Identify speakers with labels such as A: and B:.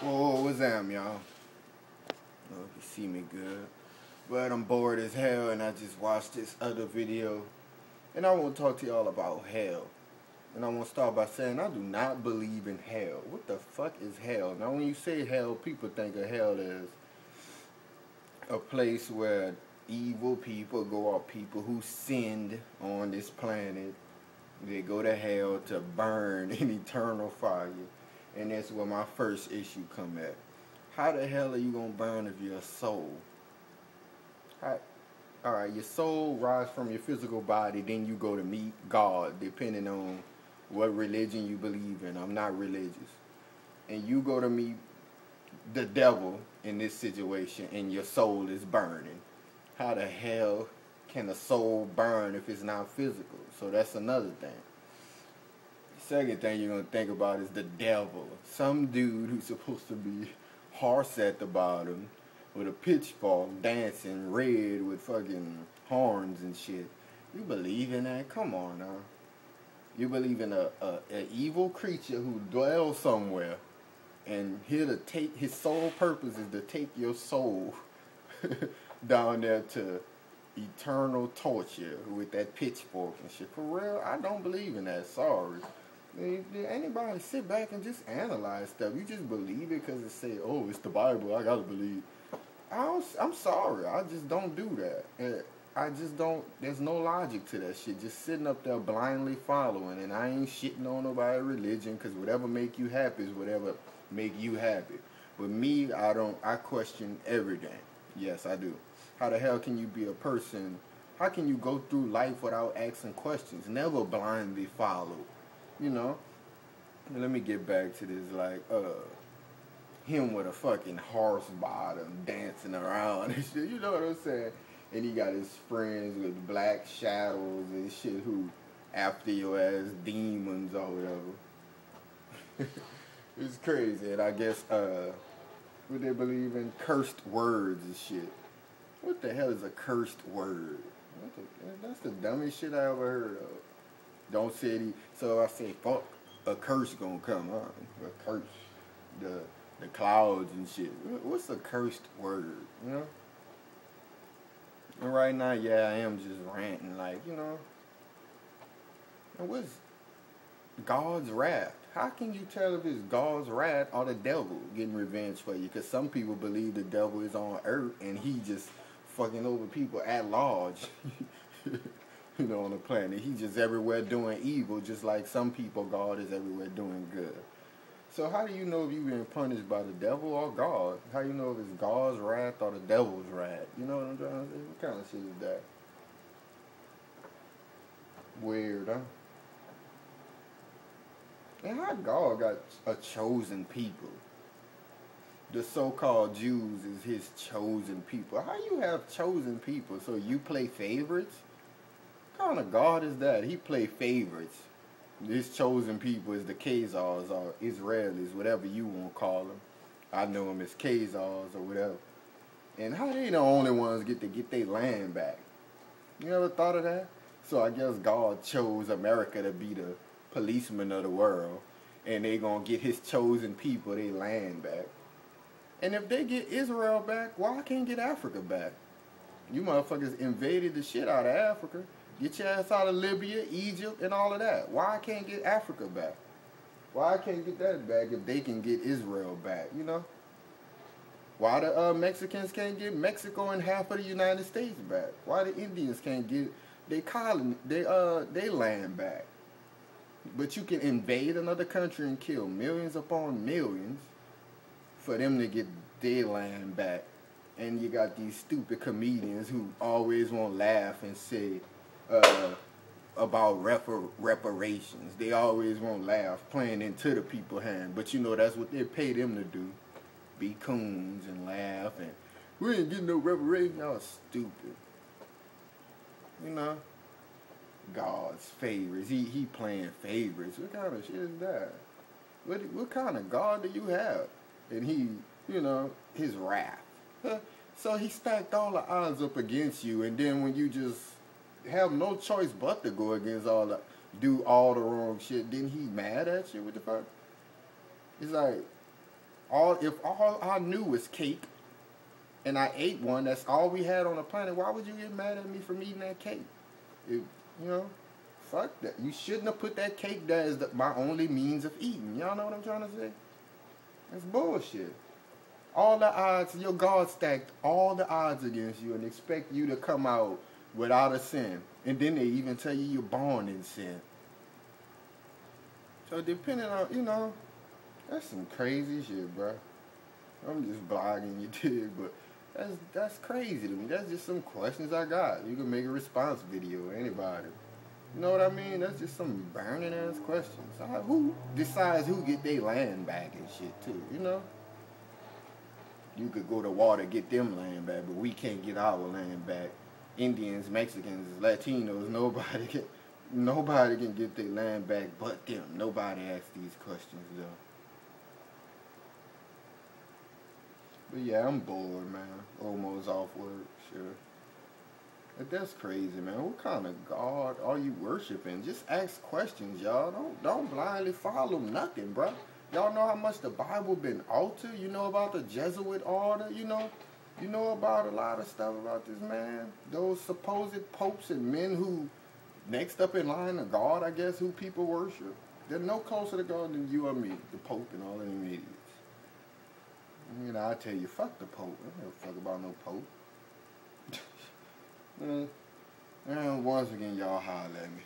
A: Whoa, what's up, y'all? I hope you see me good. But I'm bored as hell, and I just watched this other video. And I want to talk to y'all about hell. And I want to start by saying I do not believe in hell. What the fuck is hell? Now, when you say hell, people think of hell as a place where evil people go, or people who sinned on this planet. They go to hell to burn in eternal fire. And that's where my first issue come at. How the hell are you going to burn if you're a soul? Alright, your soul rises from your physical body, then you go to meet God, depending on what religion you believe in. I'm not religious. And you go to meet the devil in this situation, and your soul is burning. How the hell can a soul burn if it's not physical? So that's another thing. Second thing you're going to think about is the devil. Some dude who's supposed to be horse at the bottom with a pitchfork dancing red with fucking horns and shit. You believe in that? Come on now. You believe in a evil creature who dwells somewhere, and here to take his sole purpose is to take your soul down there to eternal torture with that pitchfork and shit. For real, I don't believe in that. Sorry. Did anybody sit back and just analyze stuff? You just believe it because it say, oh, it's the Bible, I gotta believe. I'm sorry, I just don't do that. I just don't, there's no logic to that shit. Just sitting up there blindly following, and I ain't shitting on nobody's religion, because whatever make you happy is whatever make you happy. But me, I question everything. Yes, I do. How the hell can you be a person, how can you go through life without asking questions? Never blindly follow. You know, let me get back to this, like, him with a fucking horse bottom dancing around and shit, you know what I'm saying? And he got his friends with black shadows and shit who after your ass demons or whatever. It's crazy. And I guess, what they believe in, cursed words and shit. What the hell is a cursed word? That's the dumbest shit I ever heard of. Don't say it. So I say, fuck, a curse gonna come on. A curse. The clouds and shit. What's a cursed word, you know? And right now, yeah, I am just ranting, like, you know. And what's God's wrath? How can you tell if it's God's wrath or the devil getting revenge for you? Because some people believe the devil is on earth and he just fucking over people at large. You know, on the planet. He's just everywhere doing evil, just like some people, God is everywhere doing good. So how do you know if you're being punished by the devil or God? How do you know if it's God's wrath or the devil's wrath? You know what I'm trying to say? What kind of shit is that? Weird, huh? And how God got a chosen people? The so-called Jews is his chosen people. How you have chosen people? So you play favorites? What kind of God is that? He play favorites. His chosen people is the Khazars or Israelis, whatever you want to call them. I know them as Khazars or whatever. And how they the only ones get to get their land back? You ever thought of that? So I guess God chose America to be the policeman of the world, and they gonna get his chosen people their land back. And if they get Israel back, why can't get Africa back? You motherfuckers invaded the shit out of Africa. Get your ass out of Libya, Egypt, and all of that. Why I can't get Africa back? Why I can't get that back if they can get Israel back, you know? Why the Mexicans can't get Mexico and half of the United States back? Why the Indians can't get they land back? But you can invade another country and kill millions upon millions for them to get their land back. And you got these stupid comedians who always want to laugh and say, about reparations. They always won't laugh, playing into the people's hand. But you know that's what they pay them to do. Be coons and laugh and we ain't getting no reparations. Y'all stupid. You know? God's favorites. He playing favorites. What kind of shit is that? What kind of God do you have? And he, you know, his wrath. So he stacked all the odds up against you, and then when you just have no choice but to go against do all the wrong shit, then he mad at you? What the fuck? It's like, If all I knew was cake, and I ate one, that's all we had on the planet, why would you get mad at me for eating that cake? It, you know, fuck that. You shouldn't have put that cake there as my only means of eating. Y'all know what I'm trying to say? That's bullshit. All the odds, your God stacked all the odds against you and expect you to come out without a sin. And then they even tell you you're born in sin. So depending on, that's some crazy shit, bro. I'm just blogging you, dude, but that's crazy to me. That's just some questions I got. You can make a response video, anybody. You know what I mean? That's just some burning ass questions. Who decides who get their land back and shit too, You could go to war to get them land back, but we can't get our land back. Indians, Mexicans, Latinos, nobody can get their land back but them. Nobody asks these questions though. But yeah, I'm bored, man. Almost off work, sure. But that's crazy, man. What kind of God are you worshiping? Just ask questions, y'all. Don't blindly follow nothing, bro. Y'all know how much the Bible been altered? You know about the Jesuit order? You know about a lot of stuff about this man? Those supposed popes and men who next up in line of God, I guess, who people worship. They're no closer to God than you or me, the Pope and all of them idiots. I tell you, fuck the Pope. I don't give a fuck about no Pope. Once again, y'all holler at me.